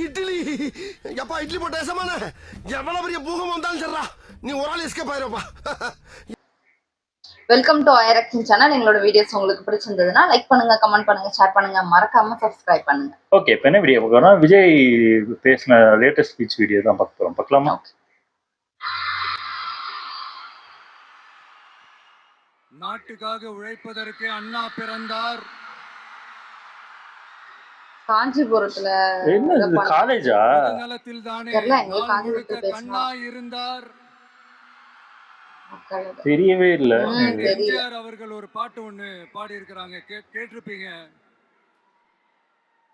இட்லி எப்பா இட்லி போட்ட ஏசமான எவ்வளவு பெரிய பூகம் வந்தாலும் சரிடா நீ ஒரு ஆள் எஸ்கேப் ஆயிருப்பா. வெல்கம் டு ஐரக்ஷன் சேனல். எங்களோட வீடியோஸ் உங்களுக்கு பிடிச்சிருந்ததுன்னா லைக் பண்ணுங்க, கமெண்ட் பண்ணுங்க, ஷேர் பண்ணுங்க, மறக்காம சப்ஸ்கிரைப் பண்ணுங்க. ஓகே, இப்போ என்ன வீடியோ பார்க்கறோம்? விஜய் பேசின லேட்டஸ்ட் ஸ்பீச் வீடியோ தான் பார்க்க போறோம். பார்க்கலாமா? நாட்டுக்காக உழைப்பதற்கு அண்ணா பிறந்தார். காஞ்சிபுரத்துல என்ன காலேஜா? நலத்தில் தானே கண்ணா இருந்தார். தெரியவே இல்ல. எம்ஜிஆர் அவர்கள் ஒரு பாட்டு ஒண்ணு பாடி இருக்கிறாங்க, கேட்டிருப்பீங்க.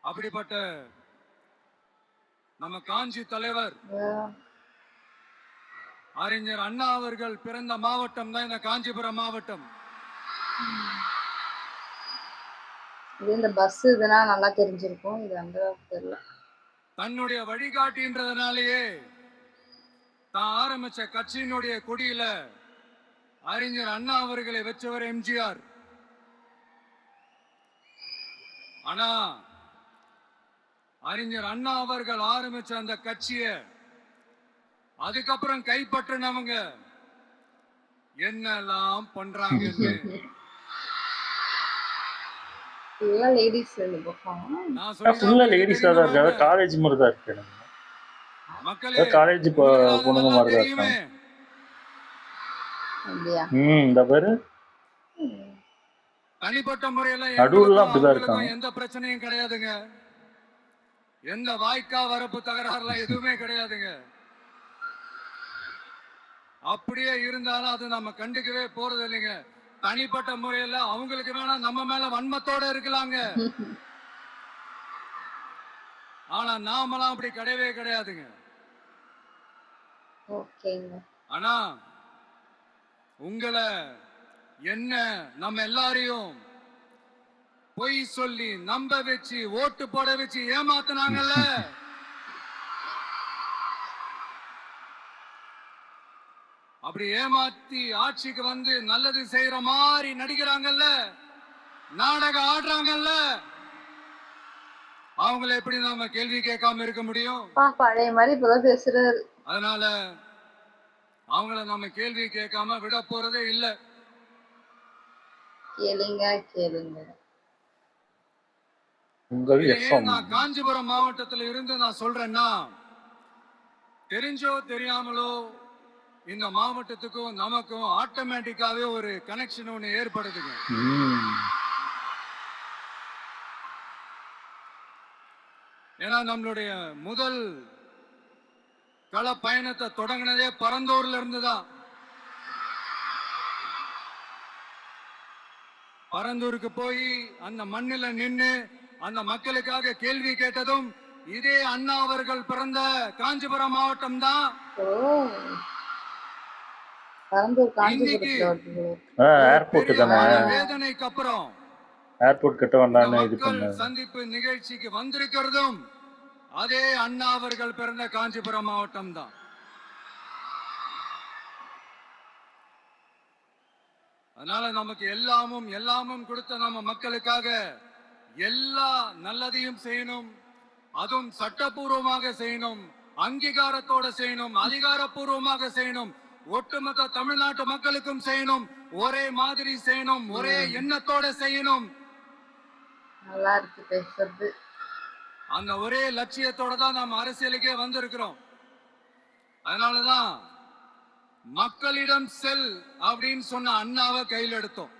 அப்படிப்பட்ட நம்ம காஞ்சி தலைவர் அறிஞர் அண்ணா அவர்கள் பிறந்த மாவட்டம் தான் இந்த காஞ்சிபுரம் மாவட்டம். இந்த பஸ் இதுனா நல்லா தெரிஞ்சிருக்கும், இது அந்த தெரியல. தன்னுடைய வழிகாட்டின்றதுனாலேயே தான் ஆரம்பிச்ச கட்சியினுடைய கொடியில அறிஞர் அண்ணா அவர்களை வச்சவர் எம்ஜிஆர். ஆனா அறிஞர் அண்ணா அவர்கள் ஆரம்பிச்ச அந்த கட்சிய அதுக்கப்புறம் கைப்பற்றினவங்க என்னெல்லாம் பண்றாங்க. காலேஜ் மாதிரி தான் இருக்கு. மக்களே காலேஜ் பொண்ணுங்க மாதிரி தான் இருக்காங்க. இந்த பேரு தனிப்பட்ட முறையில நடுவுல அப்படிதான் இருக்காங்க. எந்த பிரச்சனையும் கிடையாதுங்க. எந்த வாய்க்கா வரப்பு தகராறுலாம் எதுவுமே கிடையாதுங்க. அப்படியே இருந்தாலும் அது நம்ம கண்டுக்கவே போறது இல்லைங்க. தனிப்பட்ட முறையில அவங்களுக்கு வேணா நம்ம மேல வன்மத்தோட இருக்கலாங்க. ஆனா நாமெல்லாம் அப்படி கிடையவே கிடையாதுங்க. ஆனா உங்களை என்ன நம்ம எல்லாரையும் பொய் சொல்லி நம்ப வச்சு ஓட்டு போட வச்சு ஏமாத்தினாங்கல்ல, அப்படி ஏமாத்தி ஆட்சிக்கு வந்து நல்லது செய்யற மாதிரி நடிக்கிறாங்கல்ல, நாடகம் ஆடுறாங்கல்ல, அவங்களை எப்படி நாம கேள்வி கேட்காம இருக்க முடியும்? பழைய மாதிரி இப்பதான் பேசுறாரு. அதனால அவங்கள நம்ம கேள்வி கேட்காம விட போறதே இல்ல. கேளுங்க கேளுங்க. நான் காஞ்சிபுரம் மாவட்டத்தில் இருந்து நான் சொல்றேன்னா, தெரிஞ்சோ தெரியாமலோ இந்த மாவட்டத்துக்கும் நமக்கும் ஆட்டோமேட்டிக்காவே ஒரு கனெக்ஷன் ஒண்ணு ஏற்படுதுங்க. ஏன்னா நம்மளுடைய முதல் கள பயணத்தை தொடங்கினதே பரந்தூர்ல இருந்துதான். பரந்தூருக்கு போய் அந்த மண்ணில நின்று அந்த மக்களுக்காக கேள்வி கேட்டதும் இதே அண்ணா அவர்கள் பிறந்த காஞ்சிபுரம் மாவட்டம் தான். வேதனைக்கு அப்புறம் சந்திப்பு நிகழ்ச்சிக்கு வந்திருக்கிறதும் அதே அண்ணா அவர்கள் பிறந்த காஞ்சிபுரம் மாவட்டம் தான். அதனால நமக்கு எல்லாமும் கொடுத்த நம்ம மக்களுக்காக எல்லா நல்லதையும் செய்யணும். அதுவும் சட்டபூர்வமாக செய்யணும், அங்கீகாரத்தோட செய்யணும், அதிகாரப்பூர்வமாக செய்யணும், ஒட்டுமொத்த தமிழ்நாட்டு மக்களுக்கும் செய்யணும், ஒரே மாதிரி செய்யணும், ஒரே எண்ணத்தோட செய்யணும். நல்லா இருக்கு பேசுறது. அந்த ஒரே லட்சியத்தோட தான் நாம் அரசியலுக்கே வந்திருக்கிறோம். அதனாலதான் மக்களிடம் செல் அப்படின்னு சொன்ன அண்ணாவை கையில் எடுத்தோம்.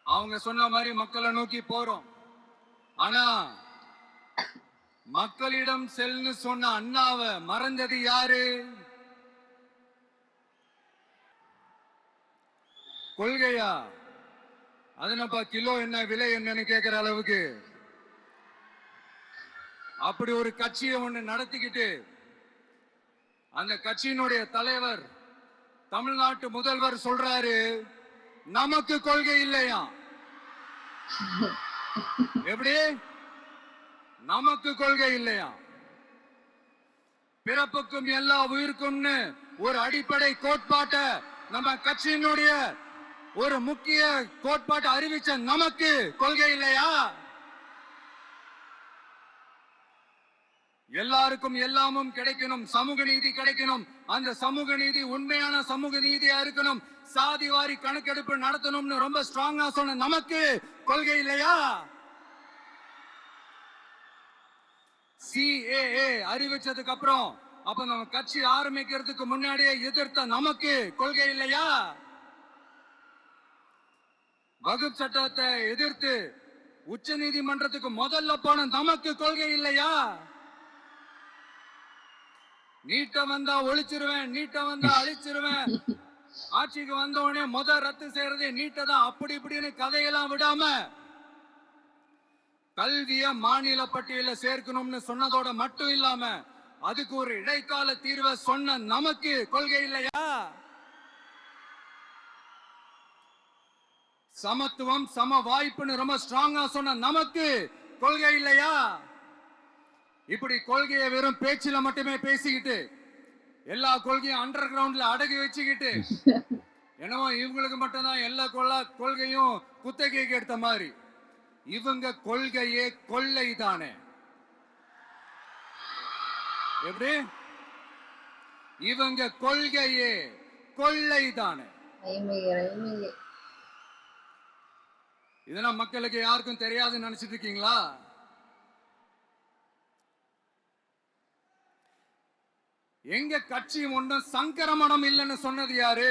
அவங்க சொன்ன மாதிரி மக்களை நோக்கி போறோம். ஆனா மக்களிடம் செல்னு சொன்ன அண்ணாவை மறந்தது யாரு? கொள்கையா? அதனப்பா கிலோ என்ன விலை என்னன்னு கேட்கிற அளவுக்கு அப்படி ஒரு கட்சியை ஒண்ணு நடத்திக்கிட்டு அந்த கட்சியினுடைய தலைவர் தமிழ்நாட்டு முதல்வர் சொல்றாரு, நமக்கு கொள்கை இல்லையா? எப்படி நமக்கு கொள்கை இல்லையா? பிறப்புக்கும் எல்லா உயிருக்கும்னு ஒரு அடிப்படை கோட்பாட்டை நம்ம கட்சியினுடைய ஒரு முக்கிய கோட்பாட்டை அறிவிச்ச நமக்கு கொள்கை இல்லையா? எல்லாருக்கும் எல்லாமும் கிடைக்கணும், சமூக நீதி கிடைக்கணும். அந்த சமூக நீதி உண்மையான சமூக நீதியா இருக்கணும். சாதி வாரி கணக்கெடுப்பு நடத்தணும்னு ரொம்ப ஸ்ட்ராங்கா சொன்ன நமக்கு கொள்கை இல்லையா? CAA அறிவிச்சதுக்கு அப்புறம் அப்ப நம்ம கட்சி ஆரம்பிக்கிறதுக்கு முன்னாடியே எதிர்த்த நமக்கு கொள்கை இல்லையா? வகுப்பு சட்டத்தை எதிர்த்து உச்ச நீதிமன்றத்துக்கு முதல்ல போன நமக்கு கொள்கை இல்லையா? நீட்ட வந்தா ஒழிச்சிருவேன், நீட்ட வந்தா அழிச்சிருவேன், ஆட்சிக்கு வந்த உடனே ரத்து செய்யறதே நீட்ட தான், அப்படி இப்படின்னு கதையெல்லாம் விடாம கல்விய மாநில பட்டியல சேர்க்கணும்னு சொன்னதோட மட்டும் இல்லாம அதுக்கு ஒரு இடைக்கால தீர்வை சொன்ன நமக்கு கொள்கை இல்லையா? சமத்துவம் சம வாய்ப்புன்னு ரொம்ப ஸ்ட்ராங்கா சொன்ன நமக்கு கொள்கை இல்லையா? இப்படி கொள்கையை வெறும் பேச்சில மட்டுமே பேசிக்கிட்டு எல்லா கொள்கையும் அண்டர் கிரவுண்ட்ல அடக்கி வச்சுக்கிட்டு என்னவோ இவங்களுக்கு மட்டும்தான் எல்லா கொள்கையும் குத்தகைக்கு எடுத்த மாதிரி. இவங்க கொள்கையே கொள்ளை தானே. எப்படி? இவங்க கொள்கையே கொள்ளை தானே. இதெல்லாம் மக்களுக்கு யாருக்கும் தெரியாதுன்னு நினைச்சிட்டு இருக்கீங்களா? எங்க கட்சி ஒன்றும் சங்கரமணம் இல்லைன்னு சொன்னது யாரு?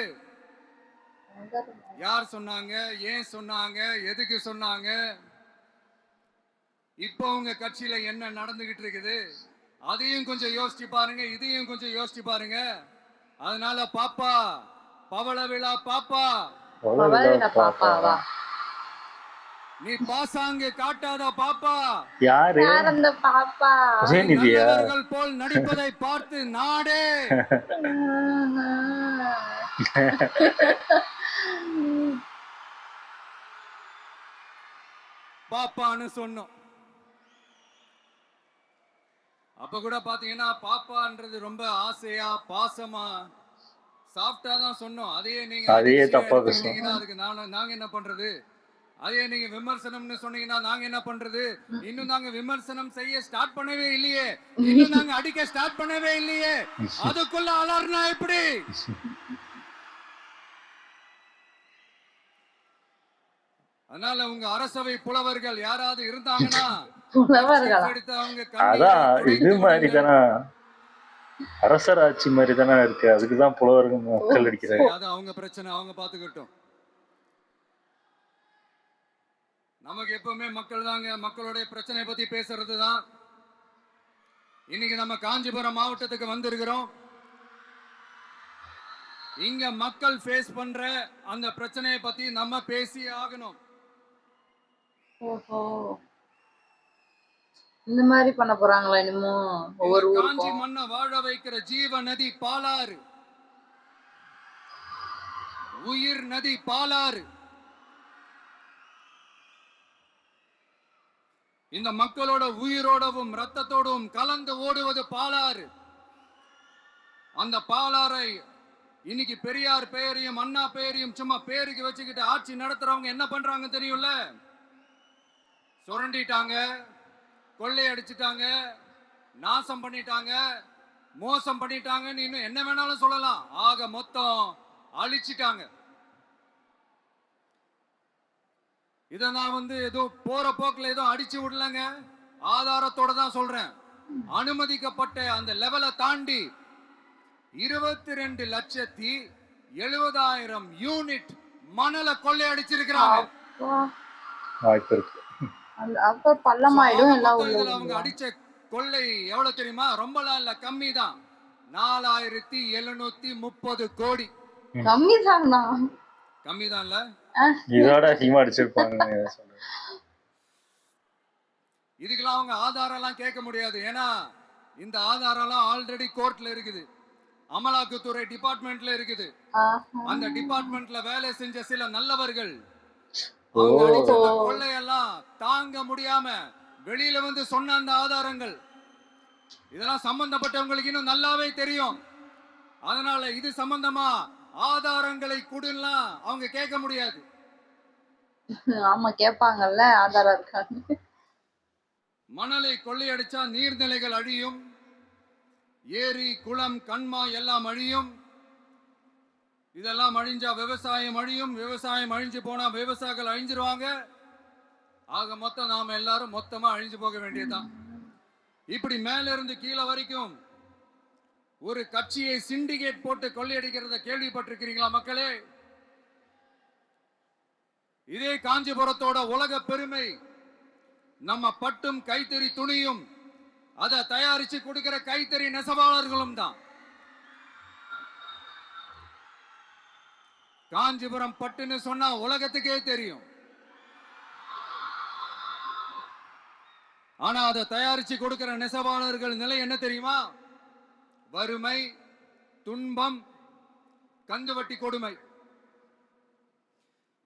யார் சொன்னாங்க? ஏன் சொன்னாங்க? எதுக்கு சொன்னாங்க? இப்போ உங்க கட்சியில என்ன நடந்துகிட்டு இருக்குது அதையும் கொஞ்சம் யோசிச்சு பாருங்க, இதையும் கொஞ்சம் யோசிச்சு பாருங்க. அதனால பாப்பா பவள விழா பாப்பா பாப்பாவா நீ பாசாங்கு காட்டாத பாப்பா. யாரு? அந்த பாப்பா உதயநிதியா? போல் நடிப்பதை பார்த்து நாடே பாப்பான்னு சொன்னோம். அப்ப கூட பாத்தீங்கன்னா பாப்பான்றது ரொம்ப ஆசையா பாசமா சாஃப்டா தான் சொன்னோம். அதையே தப்பா பேசுனீங்கன்னா அதுக்கு நாங்க என்ன பண்றது? அதே நீங்க விமர்சனம்னு சொன்னீங்கன்னா நாங்க என்ன பண்றது? இன்னும் நாங்க விமர்சனம் செய்ய ஸ்டார்ட் பண்ணவே இல்லையே, இன்னும் நாங்க அடிக்க ஸ்டார்ட் பண்ணவே இல்லையே, அதுக்குள்ள அலர்னா எப்படி? அதனால உங்க அரசவை புலவர்கள் யாராவது இருந்தாங்கன்னா இது மாதிரி தானே அரசர் ஆட்சி மாதிரி தானே இருக்கு. அதுக்குதான் புலவர்கள் மக்கள் அடிக்கிறாங்க. அது அவங்க பிரச்சனை, அவங்க பாத்துக்கிட்டோம். நமக்கு எப்பவுமே மக்கள் தாங்க. மக்களுடைய பிரச்சனை பத்தி பேசுறது தான். இன்னைக்கு நம்ம காஞ்சிபுரம் மாவட்டத்துக்கு வந்திருக்கிறோம். இங்க மக்கள் ஃபேஸ் பண்ற அந்த பிரச்சனையை பத்தி நம்ம பேசி ஆகணும். ஓஹோ, இந்த மாதிரி பண்ண போறாங்களா? இன்னமும் ஒவ்வொரு காஞ்சி மண்ணை வாழ வைக்கிற ஜீவ நதி பாலாறு, உயிர் நதி பாலாறு. இந்த மக்களோட உயிரோடவும் ரத்தத்தோடும் கலந்து ஓடுவது பாலாறு. அந்த பாலாறை இன்னைக்கு பெரியார் பெயரையும் அண்ணா பெயரையும் சும்மா பேருக்கு வச்சுக்கிட்டு ஆட்சி நடத்துறவங்க என்ன பண்றாங்க தெரியும்ல? சுரண்டிட்டாங்க, கொள்ளையடிச்சிட்டாங்க, நாசம் பண்ணிட்டாங்க, மோசம் பண்ணிட்டாங்கன்னு இன்னும் என்ன வேணாலும் சொல்லலாம். ஆக மொத்தம் அழிச்சிட்டாங்க. இதை நான் ஏதோ போற போக்குல ஏதோ அடிச்சு விடலங்க, ஆதாரத்தோட தான் சொல்றேன். அனுமதிக்கப்பட்ட அந்த லெவலை தாண்டி 22,70,70,000 யூனிட் மணலை கொள்ளையடிச்சிருக்கிறாங்க. அப்ப பள்ளமாயிடும் எல்லாம். அவங்க அடிச்ச கொள்ளை எவ்வளவு தெரியுமா? ரொம்பலாம் இல்ல, கம்மி தான். 4,730 கோடி. கம்மி தானா? கம்மி தான் இல்ல, இதோட அதிகமா அடிச்சிருப்பாங்க. இதுக்கெல்லாம் அவங்க ஆதாரம் எல்லாம் கேட்க முடியாது. ஏன்னா இந்த ஆதாரம் எல்லாம் ஆல்ரெடி கோர்ட்ல இருக்குது, அமலாக்கத்துறை டிபார்ட்மெண்ட்ல இருக்குது. அந்த டிபார்ட்மெண்ட்ல வேலை செஞ்ச சில நல்லவர்கள் கொள்ளையெல்லாம் தாங்க முடியாம வெளியில சொன்ன அந்த ஆதாரங்கள் இதெல்லாம் சம்பந்தப்பட்டவங்களுக்கு இன்னும் நல்லாவே தெரியும். அதனால இது சம்பந்தமா ஆதாரங்களை கொடுலாம் அவங்க கேட்க முடியாது. ஆமா, கேட்பாங்கல்ல, ஆதாரம் இருக்காங்க. மணலை கொள்ளையடிச்சா நீர்நிலைகள் அழியும், ஏரி குளம் கண்மா எல்லாம் அழியும். இதெல்லாம் அழிஞ்சா விவசாயம் அழியும். விவசாயம் அழிஞ்சு போனா விவசாயிகள் அழிஞ்சிருவாங்க. ஆக மொத்தம் நாம எல்லாரும் மொத்தமா அழிஞ்சு போக வேண்டியதுதான். இப்படி மேல இருந்து கீழே வரைக்கும் ஒரு கட்சியை சிண்டிகேட் போட்டு கொள்ளையடிக்கிறத கேள்விப்பட்டிருக்கிறீங்களா மக்களே? இதே காஞ்சிபுரத்தோட உலக பெருமை நம்ம பட்டும் கைத்தறி துணியும் அதை தயாரிச்சு கொடுக்கிற கைத்தறி நெசவாளர்களும் தான். காஞ்சிபுரம் பட்டுன்னு சொன்னா உலகத்துக்கே தெரியும். ஆனா அதை தயாரிச்சு கொடுக்கிற நெசவாளர்கள் நிலை என்ன தெரியுமா? வறுமை, துன்பம், கந்துவட்டி கொடுமை.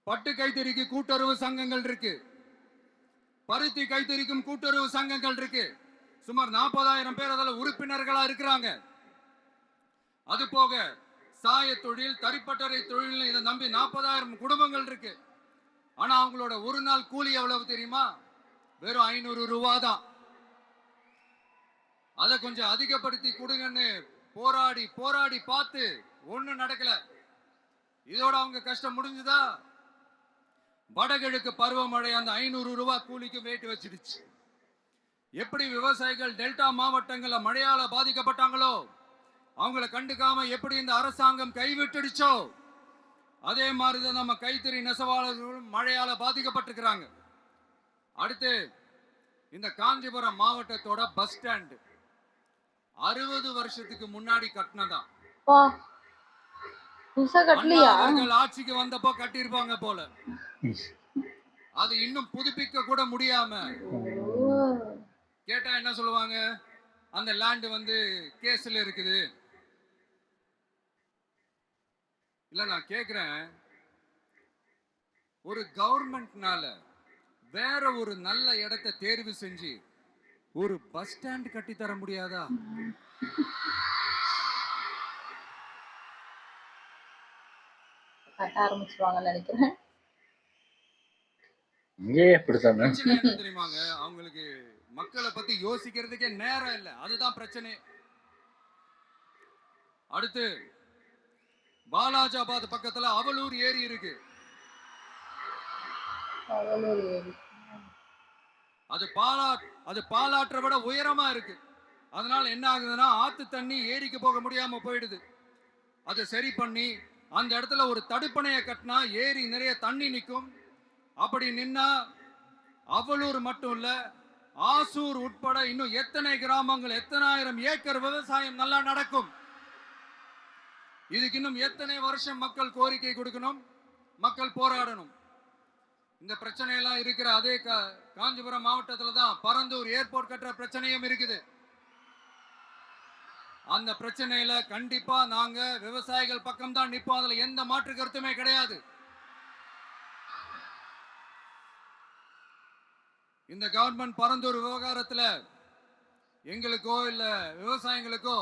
பட்டு கைத்தறிக்கு கூட்டுறவு சங்கங்கள் இருக்கு, பருத்தி கைத்தறிக்கும் கூட்டுறவு சங்கங்கள் இருக்கு. சுமார் 40,000 பேர் அதில் உறுப்பினர்களா இருக்கிறாங்க. அது போக சாய தொழில், தறிப்பட்டறை தொழில் இதை நம்பி 40,000 குடும்பங்கள் இருக்கு. ஆனா அவங்களோட ஒரு நாள் கூலி எவ்வளவு தெரியுமா? வெறும் 500 ரூபா தான். அதை கொஞ்சம் அதிகப்படுத்தி கொடுங்கன்னு போராடி போராடி பார்த்து ஒண்ணும் நடக்கல. இதோட அவங்க கஷ்டம் முடிஞ்சுதா? வடகிழக்கு பருவமழை அந்த 500 ரூபா கூலிக்கு வேட்டு வச்சிடுச்சு. எப்படி விவசாயிகள் டெல்டா மாவட்டங்கள்ல மழையால பாதிக்கப்பட்டாங்களோ, அவங்களை கண்டுக்காம எப்படி இந்த அரசாங்கம் கைவிட்டுடுச்சோ, அதே மாதிரிதான் நம்ம கைத்தறி நெசவாளர்களும் மழையால பாதிக்கப்பட்டிருக்கிறாங்க. அடுத்து இந்த காஞ்சிபுரம் மாவட்டத்தோட பஸ் ஸ்டாண்ட் 60 வருஷத்துக்கு முன்னாடி கட்டினதான். ஆட்சிக்கு வந்தப்போ கட்டியிருப்பாங்க போல. அது இன்னும் புதுப்பிக்க கூட முடியாம கேட்டா என்ன சொல்லுவாங்க? அந்த லேண்ட் வந்து கேஸ்ல இருக்குது. இல்ல நான் கேக்குறேன், ஒரு கவர்மெண்ட்னால வேற ஒரு நல்ல இடத்தை தேர்வு செஞ்சு ஒரு பஸ் ஸ்டாண்ட் கட்டி தர முடியாதா? கட்ட ஆரம்பிச்சுவாங்கன்னு நினைக்கிறேன். என்ன தெரியுமாங்க, அவங்களுக்கு மக்களை பத்தி யோசிக்கிறதுக்கே நேரம் இல்லை. அதுதான் பிரச்சனை. அடுத்து பாலாஜாபாத் பக்கத்துல அவலூர் ஏரி இருக்கு. அது பாலாற்றை விட உயரமா இருக்கு. அதனால என்ன ஆகுதுன்னா, ஆத்து தண்ணி ஏரிக்கு போக முடியாம போயிடுது. அதை சரி பண்ணி அந்த இடத்துல ஒரு தடுப்பணையை கட்டினா ஏரி நிறைய தண்ணி நிற்கும். அப்படி நின்னா அவலூர் மட்டும் இல்ல, ஆசூர் உட்பட இன்னும் எத்தனை கிராமங்கள், எத்தனை ஆயிரம் ஏக்கர் விவசாயம் நல்லா நடக்கும். இதுக்கு இன்னும் எத்தனை வருஷம் மக்கள் கோரிக்கை கொடுக்கணும், மக்கள் போராடணும். இந்த பிரச்சனை எல்லாம் இருக்கிற அதே காஞ்சிபுரம் மாவட்டத்துல தான் பரந்தூர் ஏர்போர்ட் கட்டுற பிரச்சனையும் இருக்குது. அந்த பிரச்சனையில கண்டிப்பா நாங்க விவசாயிகள் பக்கம் தான் நிப்போம். அதுல எந்த மாற்று கருத்துமே கிடையாது. இந்த கவர்மெண்ட் பரந்தூர் விவகாரத்துல எங்களுக்கோ இல்ல விவசாயிகளுக்கோ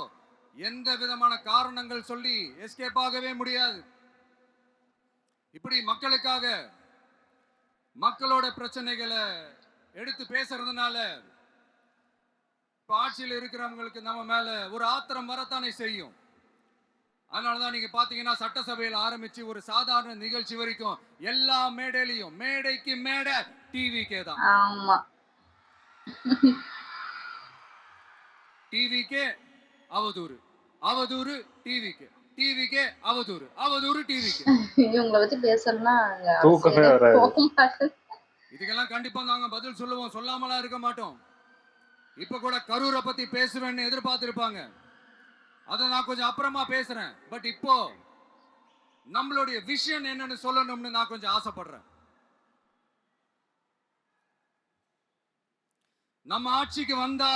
எந்த விதமான காரணங்கள் சொல்லி எஸ்கேப் ஆகவே முடியாது. இப்படி மக்களுக்காக மக்களோட பிரச்சனைகளை எடுத்து பேசுறதுனால ஆட்சியில் இருக்கிறவங்களுக்கு நம்ம மேல ஒரு ஆத்திரம் வரத்தானே செய்யும். அதனாலதான் நீங்க பாத்தீங்கன்னா சட்டசபையில் ஆரம்பிச்சு ஒரு சாதாரண நிகழ்ச்சி வரைக்கும் எல்லா மேடையிலையும் மேடைக்கு மேடை டிவிக்கே தான். டிவிக்கே அவதூறு, அவதூறு டிவிக்கே, டிவிக்கே அவதூறு, அவதூறு டிவிக்கே. இவங்களை வச்சு பேசணும்னா இதுக்கெல்லாம் கண்டிப்பா நாங்க பதில் சொல்லுவோம், சொல்லாமலாம் இருக்க மாட்டோம். இப்ப கூட கரூரை பத்தி பேசுவேன்னு எதிர்பார்த்திருப்பாங்க. அதை நான் கொஞ்சம் அப்புறமா பேசுறேன். பட் இப்போ நம்மளுடைய விஷன் என்னன்னு சொல்லணும்னு நான் கொஞ்சம் ஆசைப்படுறேன். நம்ம ஆட்சிக்கு வந்தா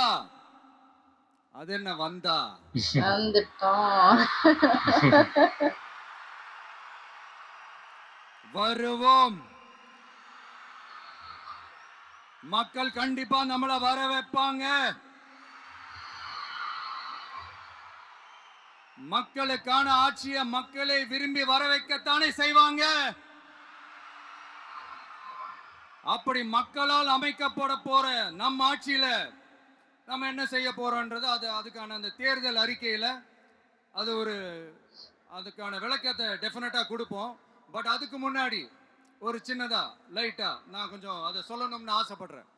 அது என்ன வந்தா வருவோம். மக்கள் கண்டிப்பா நம்மள வர வைப்பாங்க. மக்களுக்கான ஆட்சியை மக்களை விரும்பி வர வைக்கத்தானே செய்வாங்க. அப்படி மக்களால் அமைக்கப்பட போற நம் ஆட்சியில நம்ம என்ன செய்ய போறோன்றது அதுக்கான அந்த தேர்தல் அறிக்கையில அது அதுக்கான விளக்கத்தை டெஃபினட்டா கொடுப்போம். பட் அதுக்கு முன்னாடி ஒரு சின்னதா லைட்டா நான் கொஞ்சம் அதை சொல்லணும்னு ஆசைப்படுறேன்.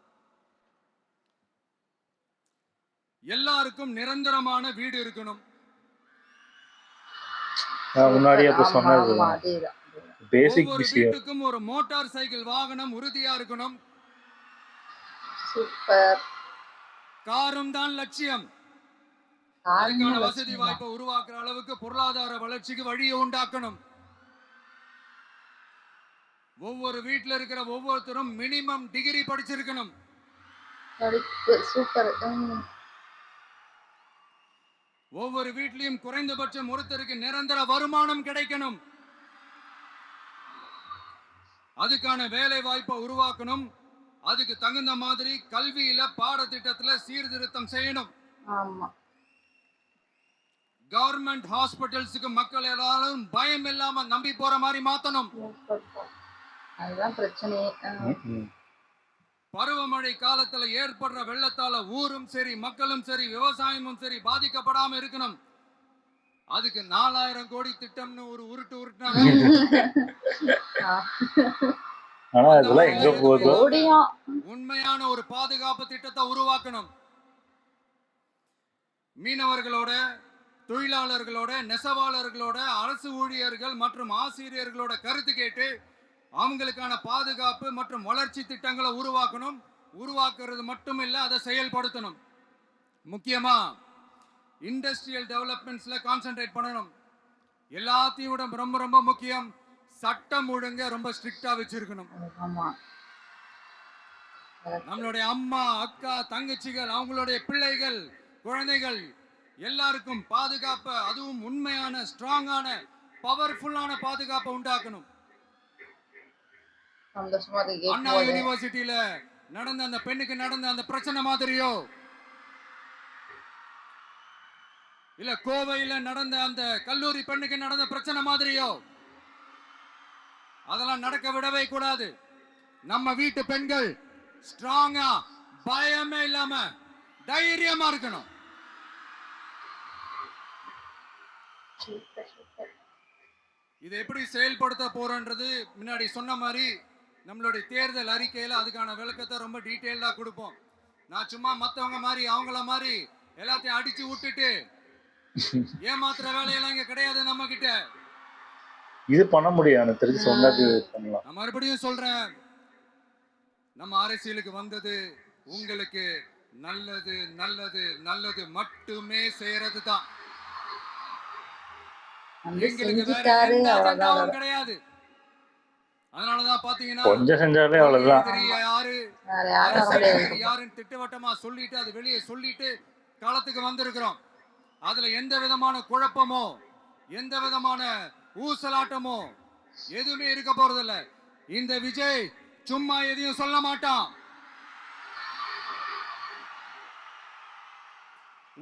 எல்லாருக்கும் நிரந்தரமான வீடு இருக்கணும். முன்னாடியே சொன்னது பேசிக் ஒவ்வொரு விஷயம். வீட்டுக்கும் ஒரு மோட்டார் சைக்கிள் வாகனம் உறுதியா இருக்கணும். சூப்பர். காரும் தான் லட்சியம். அதுக்கான வசதி வாய்ப்பை உருவாக்குற அளவுக்கு பொருளாதார வளர்ச்சிக்கு வழியை உண்டாக்கணும். ஒவ்வொரு வீட்டுல இருக்கிற ஒவ்வொருத்தரும் மினிமம் டிகிரி படிச்சிருக்கணும். சூப்பர். ஒவ்வொரு வீட்லயும் குறைந்தபட்சம் ஒருத்தருக்கு நிரந்தர வருமானம் கிடைக்கணும். அதுக்கான வேலை வாய்ப்பை உருவாக்கணும். அதுக்கு தகுந்த மாதிரி கல்வியில பாடத்திட்டத்துல சீர்திருத்தம் செய்யணும். கவர்மெண்ட் ஹாஸ்பிட்டல்ஸுக்கு மக்கள் எல்லாரும் பயம் இல்லாம நம்பி போற மாதிரி மாத்தணும். அதுதான் பிரச்சனை. பருவமழை காலத்துல ஏற்படுற வெள்ளத்தால ஊரும் சரி மக்களும் சரி விவசாயமும் சரி பாதிக்கப்படாம இருக்கணும். அதுக்கு 4000 கோடி திட்டம்னு ஒரு உருட்டுனாங்க. உண்மையான ஒரு பாதுகாப்பு திட்டத்தை உருவாக்கணும். மீனவர்களோட, தொழிலாளர்களோட, நெசவாளர்களோட, அரசு ஊழியர்கள் மற்றும் ஆசிரியர்களோட கருத்து கேட்டு அவங்களுக்கான பாதுகாப்பு மற்றும் வளர்ச்சி திட்டங்களை உருவாக்கணும். உருவாக்குறது மட்டும் இல்ல, அதை செயல்படுத்தணும். முக்கியமா இண்டஸ்ட்ரியல் டெவலப்மெண்ட்ஸ்ல கான்சென்ட்ரேட் பண்ணணும். எல்லாத்தையும் விட ரொம்ப ரொம்ப முக்கியம், சட்டம் ஒழுங்க ரொம்ப ஸ்ட்ரிக்டா வச்சிருக்கணும். நம்மளுடைய அம்மா, அக்கா, தங்கச்சிகள், அவங்களுடைய பிள்ளைகள், குழந்தைகள் எல்லாருக்கும் பாதுகாப்பை, அதுவும் உண்மையான ஸ்ட்ராங்கான பவர்ஃபுல்லான பாதுகாப்பை உண்டாக்கணும். அண்ணா யூனிவர்சிட்டியில நடந்த அந்த பெண்ணுக்கு நடந்த அந்த பிரச்சனை மாதிரியோ, இல்ல கோவையில நடந்த அந்த கல்லூரி பெண்ணுக்கு நடந்த பிரச்சனை மாதிரியோ அதெல்லாம் நடக்க விடவே கூடாது. நம்ம வீட்டு பெண்கள் ஸ்ட்ராங்கா, பயமே இல்லாம தைரியமா இருக்கணும். இதை எப்படி செயல்படுத்த போறோன்றது முன்னாடி சொன்ன மாதிரி நம்மளுடைய தேர்தல் அறிக்கையில அதுக்கான விளக்கத்தை ரொம்ப டீட்டெயிலா கொடுப்போம். நான் சும்மா மத்தவங்க மாதிரி அவங்கள மாதிரி எல்லாத்தையும் அடிச்சு விட்டுட்டு ஏமாத்துற வேலையெல்லாம் இங்க கிடையாது நம்ம கிட்ட. இது பண்ண முடியாது, தெரிஞ்சு சொன்னது பண்ணலாம். நான் மறுபடியும் சொல்றேன், நம்ம அரசியலுக்கு வந்தது உங்களுக்கு நல்லது நல்லது நல்லது மட்டுமே செய்யறது தான். எங்களுக்கு வேற எந்த அஜெண்டாவும் கிடையாது. அதனாலதான் பாத்தீங்கன்னா கொஞ்சம் செஞ்சாலே அவ்வளவுதான். யாருன்னு திட்டவட்டமா சொல்லிட்டு அது வெளியே சொல்லிட்டு களத்துக்கு வந்திருக்கிறோம். அதுல எந்த விதமான குழப்பமோ எந்த விதமான ஊசலாட்டமோ எதுவுமே இருக்க போறதில்ல. இந்த விஜய் சும்மா எதையும் சொல்ல மாட்டான்.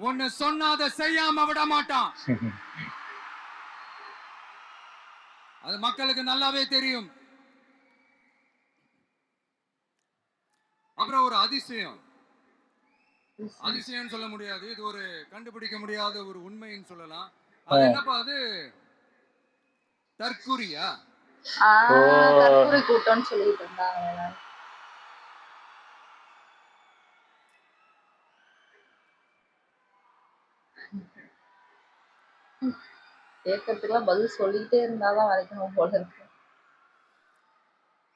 ஒன்னு சொன்னா அதை செய்யாம விட மாட்டான். அது மக்களுக்கு நல்லாவே தெரியும். அப்புறம் ஒரு அதிசயம் சொல்ல முடியாது, இது ஒரு கண்டுபிடிக்க முடியாத ஒரு உண்மைன்னு சொல்லலாம். அது என்னப்பா, அது தற்குறியா? தற்குறி கூட்டம்னு சொல்லிட்டு இருந்தாங்க. கேட்கறதுக்குலாம் பதில் சொல்லிட்டே இருந்தாதான் வரைக்கும் போல இருக்கு.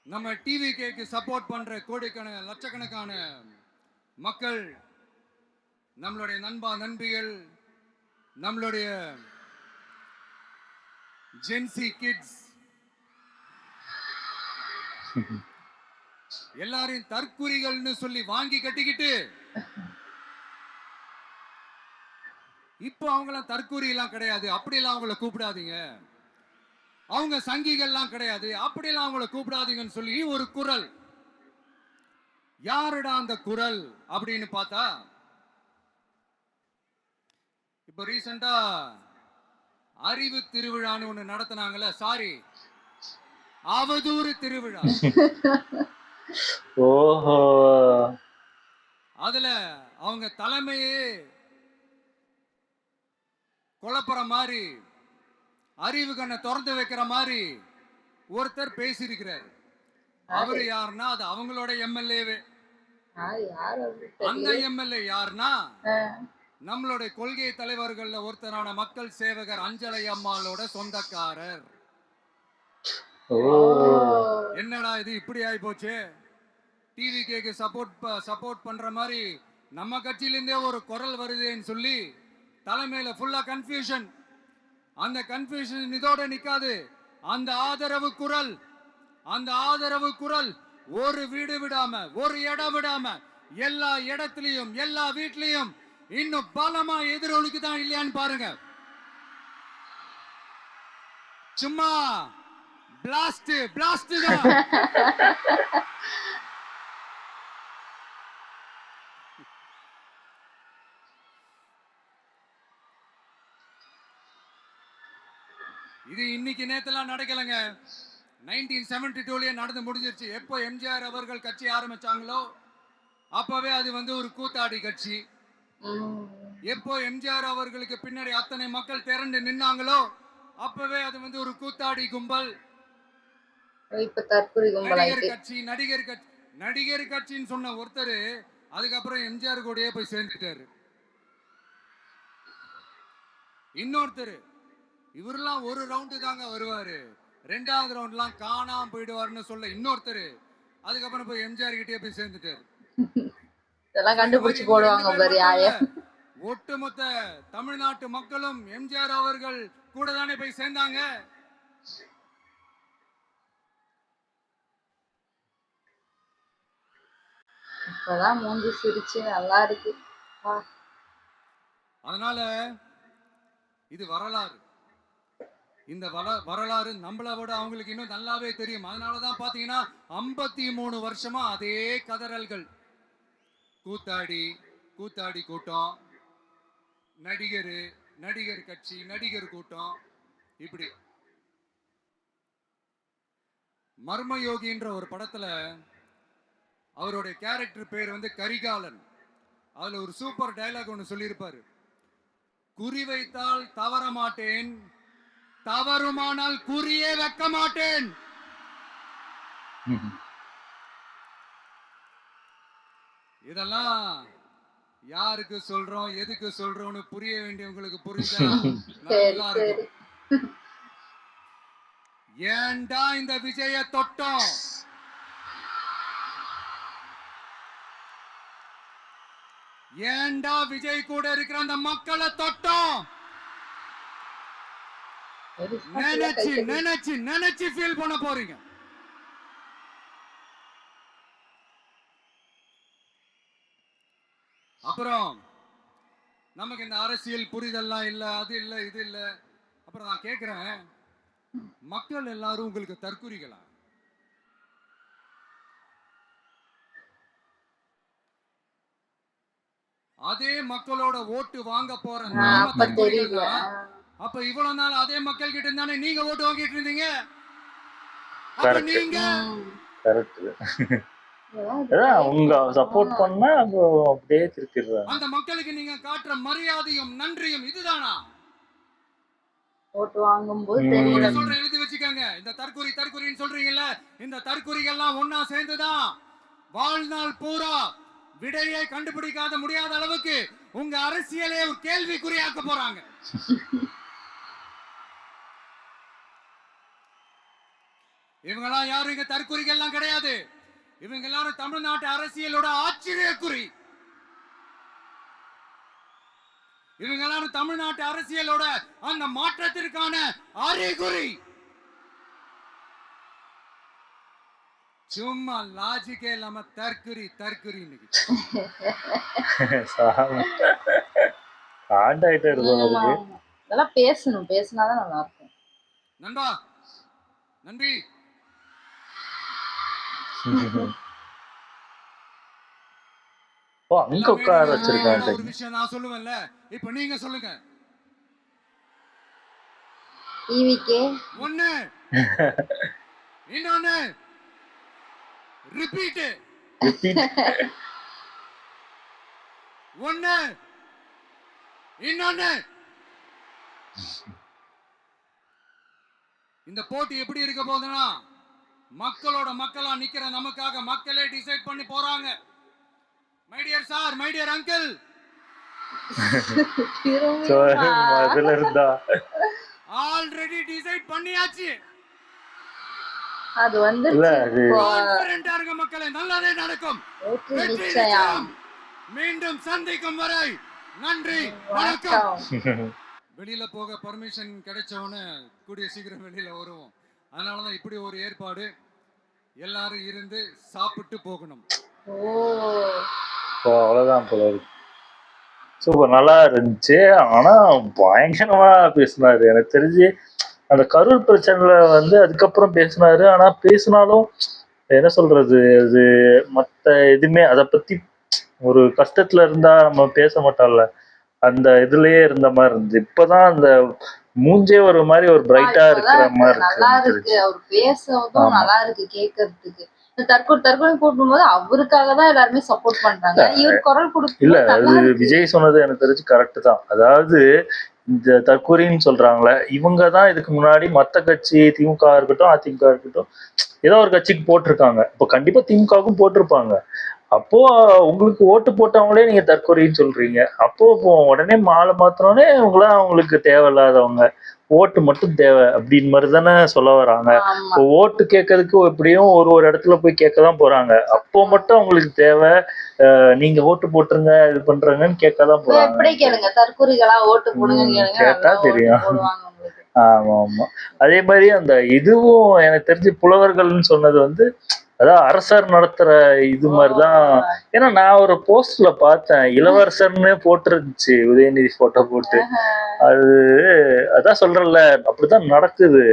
நம்ம டிவிகேக்கு சப்போர்ட் பண்ற கோடிக்கணக்கான லட்சக்கணக்கான மக்கள், நம்மளுடைய நண்பா நண்பிகள், நம்மளுடைய ஜென்சி கிட்ஸ் எல்லாரையும் தற்குறிகள்னு சொல்லி வாங்கி கட்டிக்கிட்டு இப்போ அவங்களாம் தற்கூரி எல்லாம் கிடையாது, அப்படியெல்லாம் அவங்கள கூப்பிடாதீங்க. அவங்க சங்கிகள்லாம் கிடையாது, அப்படியெல்லாம் அவங்கள கூப்பிடாதீங்கன்னு சொல்லி ஒரு குரல். யாருடா அந்த குரல் அப்படின்னு பார்த்தா, இப்ப ரீசெண்டா அறிவு திருவிழான்னு ஒண்ணு நடத்தினாங்கல்ல, சாரி அவதூறு திருவிழா. ஓஹோ, அதுல அவங்க தலைமையே குழப்புற மாதிரி, அறிவு கண்ணை திறந்து வைக்கிற மாதிரி ஒருத்தர் பேசியிருக்கிறார். அவரு யாருன்னா அது அவங்களோட எம்எல்ஏவே. அந்த எம்எல்ஏ யாருன்னா நம்மளுடைய கொள்கை தலைவர்கள்ல ஒருத்தரான மக்கள் சேவகர் அஞ்சலை அம்மாளோட சொந்தக்காரர். என்னடா இது இப்படி ஆயி போச்சு? டிவிகேக்கு சப்போர்ட் பண்ற மாதிரி நம்ம கட்சியில இருந்தே ஒரு குரல் வருதுன்னு சொல்லி தலைமையில ஃபுல்லா கன்ஃபியூஷன். அந்த கன்ஃபியூஷன் இதோட நிக்காது. அந்த ஆதரவு குரல் ஒரு வீடு விடாம, ஒரு இடம் விடாம, எல்லா இடத்துலயும், எல்லா வீட்லயும் இன்னும் பலமா எதிரொலிக்குதான் இல்லையான்னு பாருங்க. சும்மா பிளாஸ்ட் தான். இது இன்னைக்கு நேத்தெல்லாம் நடக்கலங்க. 1972லயே நடந்து முடிஞ்சிருச்சு. எப்போ எம்ஜிஆர் அவர்கள் கட்சி ஆரம்பிச்சாங்களோ அப்பவே அது ஒரு கூத்தாடி கட்சி. எப்போ எம்ஜிஆர் அவர்களுக்கு பின்னாடி அத்தனை மக்கள் திரண்டு நின்னாங்களோ அப்பவே அது ஒரு கூத்தாடி கும்பல். நடிகர் கட்சின்னு சொன்ன ஒருத்தர் அதுக்கப்புறம் எம்ஜிஆர் கூடயே போய் சேர்ந்துட்டாரு. இன்னொருத்தர் இவரெல்லாம் ஒரு ரவுண்டு தாங்க வருவாரு, 2வது ரவுண்ட்லாம் காணாம போயிடுவாருன்னு சொல்ல இன்னொருத்தர் அதுக்கப்புறம் போய் எம்ஜிஆர் கிட்டே போய் சேர்ந்துட்டாரு. இதெல்லாம் கண்டுபிடிச்சு போடுவாங்க. ஒட்டுமொத்த தமிழ்நாட்டு மக்களும் எம்ஜிஆர் அவர்கள் கூட தானே போய் சேர்ந்தாங்க. இப்பதான் மூஞ்சி சிரிச்சு நல்லா இருக்கு. அதனால இது வரலாறு. இந்த வரலாறு நம்மளை விட அவங்களுக்கு இன்னும் நல்லாவே தெரியும். அதனாலதான் பாத்தீங்கன்னா 53 வருஷமா அதே கதறல்கள். கூத்தாடி கூட்டம், நடிகர் கட்சி, நடிகர் கூட்டம். இப்படி மர்மயோகின்ற ஒரு படத்துல அவருடைய கேரக்டர் பேர் கரிகாலன். அதுல ஒரு சூப்பர் டயலாக் ஒண்ணு சொல்லியிருப்பாரு. குறி வைத்தால் தவற மாட்டேன், தவறுமானால் குறியே வைக்க மாட்டேன். இதெல்லாம் யாருக்கு சொல்றோம், எதுக்கு சொல்றோம்னு புரிய வேண்டியவங்களுக்கு புரிஞ்சா நல்லா இருக்கும். ஏண்டா இந்த விஜய தொட்டோம்? ஏண்டா விஜய் கூட இருக்கிற அந்த மக்களை தொட்டோம்? நினைச்சு ஃபீல் பண்ண போறீங்க. அப்புறம் நமக்கு இந்த அரசியல் புரிதல்லாம் இல்ல, அது இல்ல, இது இல்ல. அப்புறம் நான் கேக்குறேன், மக்கள் எல்லாரும் உங்களுக்கு தற்குறிகளா? அதே மக்களோட ஓட்டு வாங்க போற அப்ப இவ்வளவு நாள் அதே மக்கள் கிட்ட இருந்தானே நீங்க ஓட்டு வாங்கிட்டு இருந்தீங்க. அப்ப நீங்க உங்க சப்போர்ட் பண்ணா அப்படியே திருப்பிடுறாங்க. அந்த மக்களுக்கு நீங்க காட்டுற மரியாதையும் நன்றியும் இதுதானா? ஓட்டு வாங்கும்போது சொல்ற எழுதி வச்சுக்கோங்க. இந்த தற்குறின்னு சொல்றீங்கல்ல, இந்த தற்குறிகள்லாம் ஒன்னா சேர்ந்துதான் வாழ்நாள் பூரா விடையை கண்டுபிடிக்காத முடியாத அளவுக்கு உங்க அரசியலே ஒரு கேள்விக்குறியாக்க போறாங்க. இவங்கெல்லாம் யாரும் இங்க தற்குறிகள்லாம் கிடையாது. இவங்க எல்லாரும் தமிழ்நாட்டு அரசியலோட ஆச்சரியக்குறி. இவங்க எல்லாரும் தமிழ்நாட்டு அரசியலோட அந்த மாற்றத்திற்கான அறிகுறி. சும்மா லாஜிக்கே இல்லாம தற்குறி இதெல்லாம் பேசினாதான் நல்லா இருக்கும். நண்பா, நன்றி. அங்க உட்கார வச்சிருக்காங்க. ஒரு விஷயம் நான் சொல்லுவேன்ல, இப்ப நீங்க சொல்லுங்க. ஒண்ணு இன்னொன்னு ரிப்பீட். ஒண்ணு இன்னொன்னு. இந்த போட்டி எப்படி இருக்க போகுதுன்னா, மக்களோட மக்களா நிக்கிற நமக்காக மக்களே டிசைட் பண்ணி போறாங்க. My dear sir, my dear uncle, அதுல இருந்தா ஆல்ரெடி டிசைட் பண்ணியாச்சு. அது வந்து கான்ஃபிடென்ட்டா இருக்க மக்களே, நல்லதே நடக்கும். வெற்றி நிச்சயம். மீண்டும் சந்திக்கும் வரை நன்றி, வணக்கம். வெளியில போக பர்மிஷன் கிடைச்சவொன்னு கூடிய சீக்கிரம் வெளியில வருவோம். அதனாலதான் இப்படி ஒரு ஏற்பாடு. எல்லாரும் இருந்து சாப்பிட்டு போகணும். அவ்வளவுதான் போல இருக்கு. சூப்பர், நல்லா இருந்துச்சு. ஆனா பயங்கரமா பேசினாரு. எனக்கு தெரிஞ்சு அந்த கரூர் பிரச்சனைல வந்து அதுக்கப்புறம் பேசினாரு. ஆனா பேசினாலும் என்ன சொல்றது, அது மத்த எதுவுமே அதை பத்தி ஒரு கஷ்டத்துல இருந்தா நம்ம பேச மாட்டோம்ல, அந்த இதுலயே இருந்த மாதிரி இருந்துச்சு. இப்பதான் அந்த மூஞ்சே ஒரு மாதிரி ஒரு பிரைட்டா இருக்கிற மாதிரி நல்லா இருக்கு. அவர் பேசவும் நல்லா இருக்கு கேட்கறதுக்கு. தற்கொலை கூட்டும்போது அவருக்காக தான் எல்லாருமே சப்போர்ட் பண்றாங்க. இவர் குரல் கொடுத்து இல்ல, அது விஜய் சொன்னது எனக்கு தெரிஞ்சு கரெக்ட் தான். அதாவது இந்த தற்கொலைன்னு சொல்றாங்களே, இவங்க தான் இதுக்கு முன்னாடி மத்த கட்சி திமுக இருக்கட்டும் அதிமுக இருக்கட்டும் ஏதோ ஒரு கட்சிக்கு போட்டிருக்காங்க. இப்போ கண்டிப்பா திமுகவுக்கும் போட்டிருப்பாங்க. அப்போ உங்களுக்கு ஓட்டு போட்டவங்களே நீங்க தற்கொலைன்னு சொல்றீங்க. அப்போ உடனே மாலை மாத்தினோடனே இவங்களாம் அவங்களுக்கு தேவையில்லாதவங்க, ஓட்டு மட்டும் தேவை அப்படின்னு மாதிரி தானே சொல்ல வராங்க. இப்போ ஓட்டு கேட்கறதுக்கு எப்படியும் ஒரு இடத்துல போய் கேட்கதான் போறாங்க. அப்போ மட்டும் அவங்களுக்கு தேவை நீங்க ஓட்டு போட்டுருங்க இது பண்றாங்கன்னு கேட்கதான் போறாங்க. தற்கொலைகளா ஓட்டு போடுங்க கேட்டா தெரியும். ஆமா ஆமா. அதே மாதிரி அந்த இதுவும் எனக்கு தெரிஞ்சு புலவர்கள்னு சொன்னது வந்து அதான் அரசர் நடத்துற இது மாதிரிதான். ஏன்னா நான் ஒரு போஸ்ட்ல பார்த்தேன், இளவரசர்னு போட்டிருந்துச்சு உதயநிதி போட்டோ போட்டு. அதான் சொல்றேன்ல, அப்படித்தான் நடக்குது.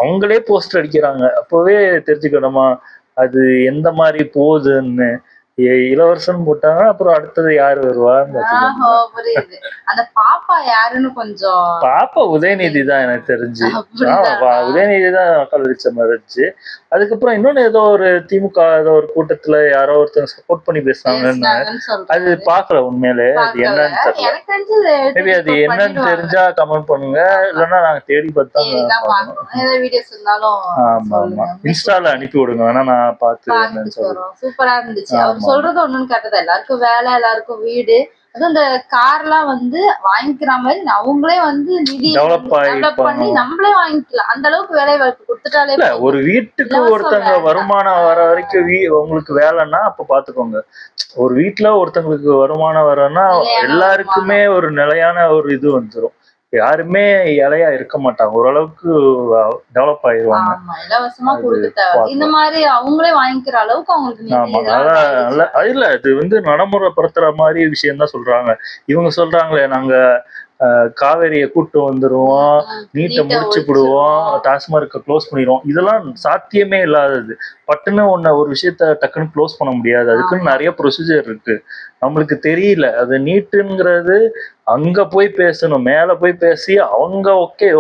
அவங்களே போஸ்டர் அடிக்கிறாங்க. அப்பவே தெரிஞ்சுக்கணுமா அது எந்த மாதிரி போகுதுன்னு. இளவரசன் போட்டாங்க, அப்புறம் அடுத்தது யாரு வருவான்னு அந்த பாப்பா யாருன்னு கொஞ்சம் பாப்பா உதயநிதி தான் எனக்கு தெரிஞ்சு. உதயநிதி தான் மக்கள் அடிச்ச மாதிரி இருந்துச்சு. அதுக்கப்புறம் இன்னொன்னு ஏதோ ஒரு திமுக ஏதோ ஒரு கூட்டத்துல யாரோ ஒருத்தங்க சப்போர்ட் பண்ணி பேசுனாங்கன்னு அது பாக்கல. உண்மையிலே அது என்னன்னு தெரியல. மேபி அது என்னன்னு தெரிஞ்சா கமெண்ட் பண்ணுங்க, இல்லைன்னா நாங்க தேடி பார்த்தா. ஆமா ஆமா, இன்ஸ்டால அனுப்பி விடுங்க, வேணா நான் பார்த்து. சூப்பரா இருந்துச்சு. அவர் சொல்றது ஒண்ணுன்னு கேட்டது, எல்லாருக்கும் வேலை, எல்லாருக்கும் வீடு, அதுவும் இந்த கார்லாம் வந்து வாங்கிக்கிற மாதிரி அவங்களே வந்து நிதி டெவலப் பண்ணி நம்மளே வாங்கிக்கலாம். அந்த அளவுக்கு வேலை வாய்ப்பு கொடுத்துட்டாலே. ஒரு வீட்டுக்கு ஒருத்தங்க வருமானம் வர வரைக்கும் உங்களுக்கு வேலைன்னா அப்ப பாத்துக்கோங்க. ஒரு வீட்டுல ஒருத்தங்களுக்கு வருமானம் வரன்னா எல்லாருக்குமே ஒரு நிலையான ஒரு இது வந்துடும். யாருமே இலையா இருக்க மாட்டாங்க, ஓரளவுக்கு டெவலப் ஆயிடுவாங்க. இலவசமா இந்த மாதிரி அவங்களே வாங்கிக்கிற அளவுக்கு அவங்களுக்கு. ஆமா, நல்லா இல்ல, இது வந்து நடைமுறைப்படுத்துற மாதிரி விஷயம் தான் சொல்றாங்க. இவங்க சொல்றாங்களே, நாங்க காவேரியை கூட்டு வந்துருவோம், நீட்டை முடிச்சு விடுவோம், டாஸ்மார்க்கை க்ளோஸ் பண்ணிடுவோம். இதெல்லாம் சாத்தியமே இல்லாதது. பட்டுன்னு ஒரு விஷயத்த டக்குன்னு க்ளோஸ் பண்ண முடியாது. அதுக்குன்னு நிறைய ப்ரொசீஜர் இருக்கு, நம்மளுக்கு தெரியல. அது நீட்டுங்கிறது அங்க போய் பேசணும், மேல போய் பேசி அவங்க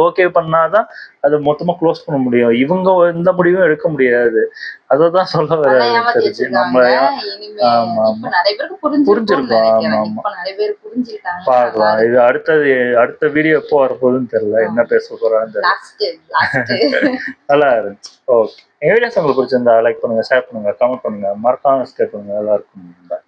ஓகே பண்ணாதான் அதை மொத்தமா க்ளோஸ் பண்ண முடியும். இவங்க எந்த முடிவும் எடுக்க முடியாது. அததான் சொல்ல வர தெரிஞ்சு நம்ம. ஆமா ஆமா, புரிஞ்சிருக்கோம். ஆமா ஆமா, பாக்கலாம். இது அடுத்த வீடியோ எப்போ வரப்போகுதுன்னு தெரியல, என்ன பேச போறான்னு தெரியல. நல்லா இருந்துச்சு. ஓகே, என் வீடியோஸ் உங்களுக்கு பிடிச்சிருந்தா லைக் பண்ணுங்க, ஷேர் பண்ணுங்க, கமெண்ட் பண்ணுங்க, மறக்காம சப்ஸ்கிரைப் பண்ணுங்க. எல்லாருக்கும்